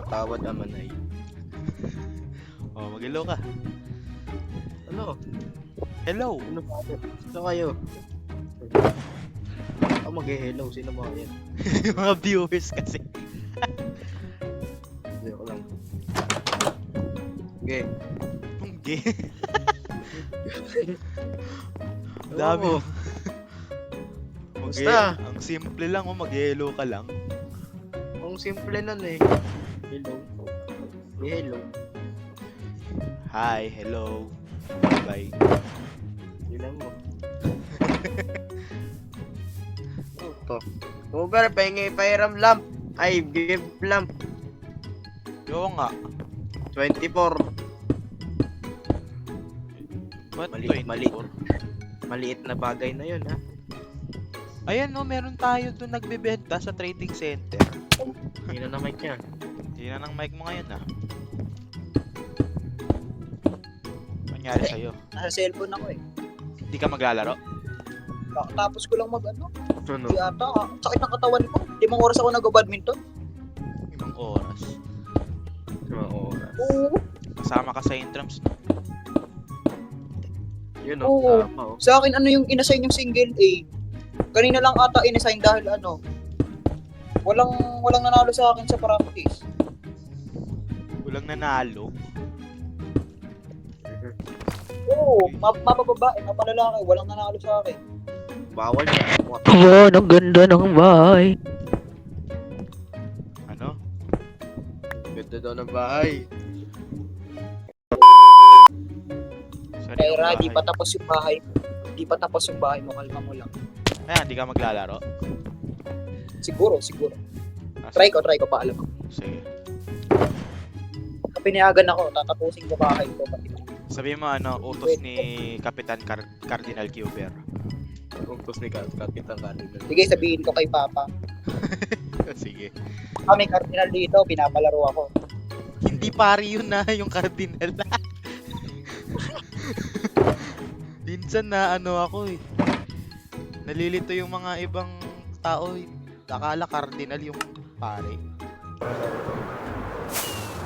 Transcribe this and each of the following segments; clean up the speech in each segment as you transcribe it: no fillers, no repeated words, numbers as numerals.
Patawad naman ay. Oh, mag-hello ka. Ano? Hello. Sino ba? Sino kayo? Ako mag-hello. Sino ba yan? Yung mga viewers kasi. Hindi ko lang. Okay. Punggi. Dami. Oo. Basta. Ang simple lang, mag-hello ka lang. Ang simple nun eh. Hello. Hello. Hi, hello. Bye. Yun lang mo. Ano to? Uber, pahingi pahiram lamp. Ay, give lamp. Oo nga. 24. What? Mali- 24? Maliit na bagay na yun ha. Ayan no, meron tayo doon nagbebenta sa trading center. Yun na mic niya. Hindi na ng mic mo ngayon ah. Nangyari sa'yo? Nasa cellphone ako eh. Hindi ka maglalaro? Tapos ko lang mag-ano. Ano? Di ata, sakit ng katawan ko. 5 oras ako nag-badminton. 5 oras. Oo. Oo. Kasama ka sa intrams no? Yun Oo. Tama oh. Sa akin, ano yung inassign yung single A? Kanina lang ata inassign dahil ano, walang nanalo sa akin sa practice. Walang nanalo. Oo, mapababae, mapalalaki, walang nanalo sa akin. Bawal yan. Ayan, ang ganda ng bahay. Ano? Ganda daw ng bahay. Sariling Kaya di bahay. pa tapos yung bahay. Di pa tapos yung bahay mo, kalma mo lang. Ayan, hindi ka maglalaro? Siguro. Ah, Try ko, paalam ako. Sige. Kapag pinayagan ako, tatapusin ko bahay ko. Sabi mo ano, utos ni Kapitan Cardinal Cuber. Utos ni Kapitan Cardinal. Sige, sabihin ko kay Papa. Sige. Kami cardinal dito, pinapalaro ako. Hindi pari yun na yung Cardinal. Minsan na ano ako eh. Nalilito yung mga ibang tao eh. Akala Cardinal yung pare.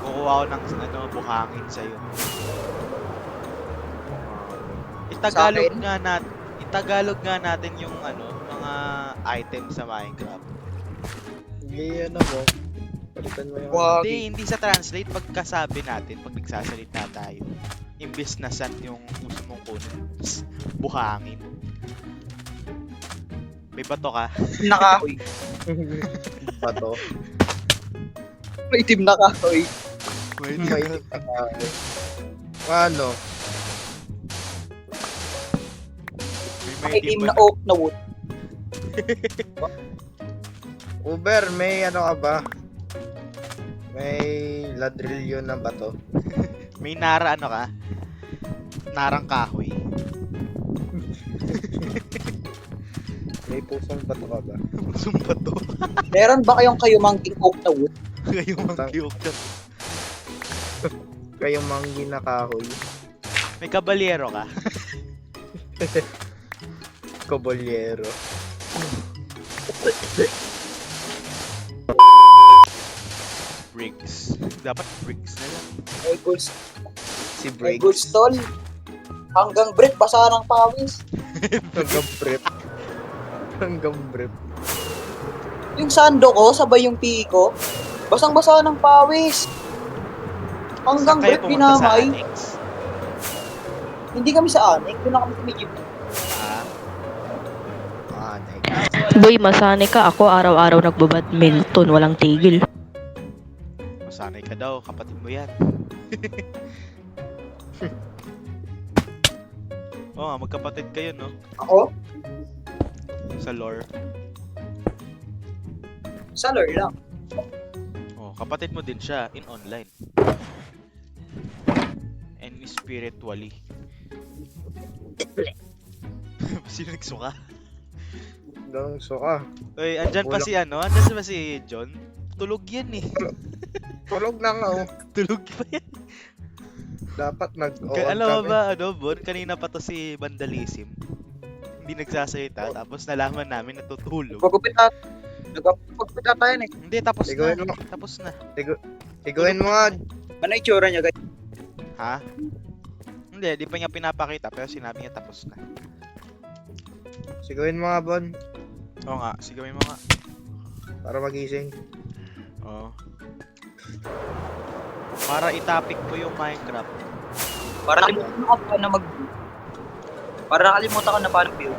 Kukuha ko ng ano, buhangin sa'yo. Itagalog nga natin yung ano, mga items sa Minecraft. Hindi ano mo. Palitan mo yung... Wag. Hindi sa translate pagkasabi natin, pag nagsasalita tayo. Imbis na sand yung gusto mong kunin. Buhangin. May bato ka. Nakahoy. Bato. May team na kahoy. May May ano? May team na oak na wood. Uber, may ano ka ba? May ladrillo na bato. May nara ano ka? Narang kahoy. May pusong bato ka ba? Sumpa to. Meron ba kayong kayumangking oak na wood? Kayo mag-kiyok ka. Kayong manggi na kahoy. May kabalyero ka. Kobolyero. Bricks. Dapat bricks na lang. May goods. Si May Briggs. goods stall. Hanggang break, basa ng pawis. Hanggang prep. Hanggang prep. Yung sando ko, sabay yung PE ko. Basang-basa ng pawis. Hanggang Saan kayo break, pumunta sa pinamay. annex? Hindi kami sa anik, doon na kami tumigil. Next. Boy, masanay ka. Ako araw-araw nagbabadminton. Walang tigil. Masanay ka daw, kapatid mo yan. Oo nga, magkapatid kayo no? Ako, Sa lore. sa lure lang. Oh, kapatid mo din siya in online. And spiritually. Sino nagsuka? Ganun suka. Uy, andyan pa si ano? Andyan pa si John? Tulog yan eh. Tulog na nga oh. Tulog pa yan. Dapat Alam mo ba, ano, Bon? Kanina pa to si Vandalism. Hindi nagsasalita, tapos nalaman namin natutulog. Magupit na. Nagpagpita tayo eh. Hindi, tapos Sigawin na. mo. Tapos na. Tiguin mo nga. Ano itsura niya guys? Ha? Hindi, di pa niya pinapakita pero sinabi niya tapos na. Sigawin mo nga, Bon. Oo nga, sigawin mo nga. Para magising. Oo. Para itapik ko yung Minecraft. Para nakalimutan ko paano mag... Para nakalimutan ko na paano view.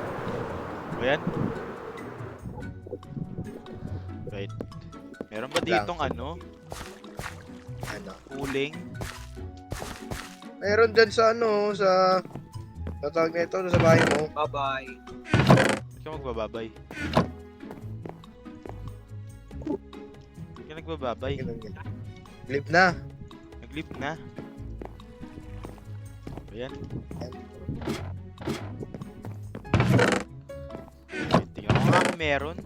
Ayan. Right. Meron ba ditong ano? Ano? Uling? Meron dyan sa ano, sa tawag na ito, sa bahay mo. Bye-bye. Hindi ka magbababay. Hindi ka nagbababay. Ganun, ganun. Flip na. Nag-leave na. Ayan. Tingnan ko nga kung meron.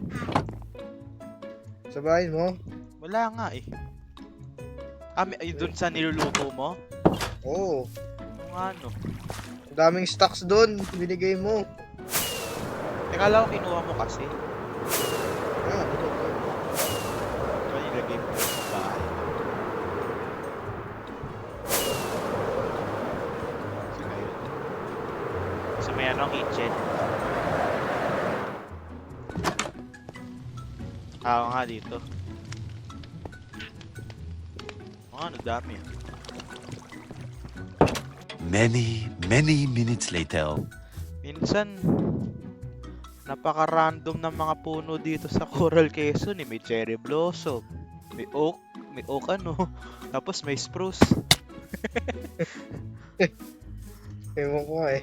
Sa bahay mo. Wala nga eh. Ay, dun sa niluluto mo? Oo. Kung ano. Ang daming stocks doon. Binigay mo. Teka lang, kinuha mo kasi. Ah, Ito nilagay mo sa bahay. So, ngayon. So, may ano, kitchen. Oo nga dito. Ano, dami. Many minutes later. Minsan, napaka-random ng mga puno dito sa Coral Quezon eh. May cherry blossom, may oak ano, tapos may spruce. ewan ko nga eh.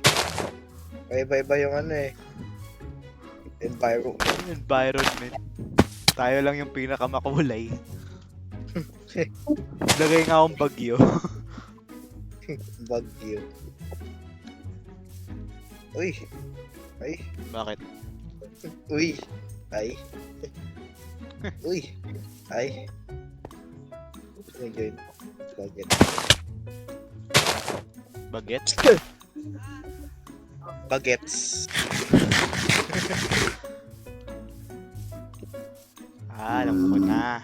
Iba-iba yung ano eh. Environment. Tayo lang yung pinakamakulay. Lagay nga akong bagyo. Bagyo. Uy. Ay. Bakit? Uy. Ay. Uy. Ay. Ano yun? Baget. Baget? Bagets. Alam ko na.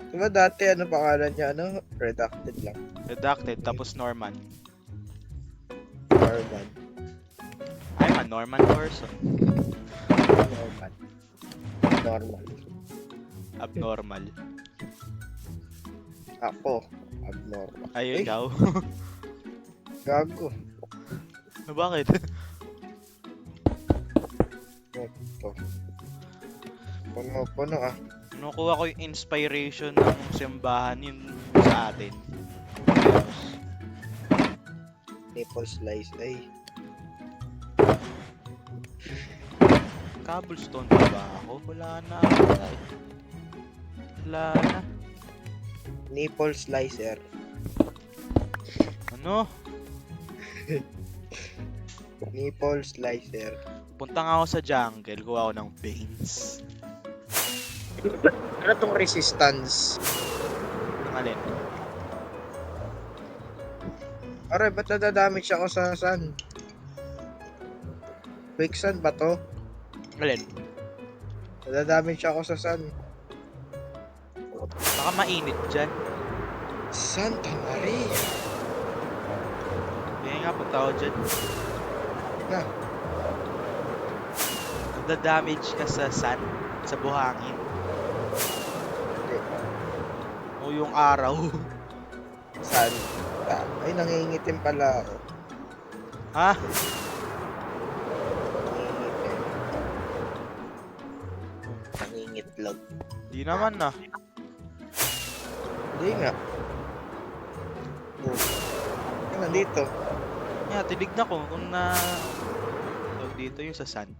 Diba dati ano pangalan niya? Ano? Redacted lang. Redacted, tapos Norman. Norman. I'm a Norman person. Norman. Normal. Abnormal. Ako. Abnormal. Ay, Ay. ikaw. Gago. Bakit? Ito. Puno ah. Kinukuha ko yung inspiration ng simbahan yun sa atin. Nipple slice. Ay. Cobblestone pa ba ako? Wala na. Wala na. Nipple slicer. Ano? Nipple slicer. Punta nga ako sa jungle, kuha ako ng veins. Ano tong resistance? Ang alin? Aray, ba't nadadamage ako sa sun? Quicksand ba to? Alin? Nadadamage ako sa sun. Baka mainit dyan. Santa Maria. Kaya nga, punta ako dyan. Na. Nagda-damage ka sa sun, sa buhangin. Hindi. O yung araw. Sun. Ah, ay, nangingitim pala ako. Ha? Nangingitim. Nangingitlog. Di naman na. Hindi nga. Oh. Nandito. Nga, tinignan ko kung na... Tawag dito yung sa sun.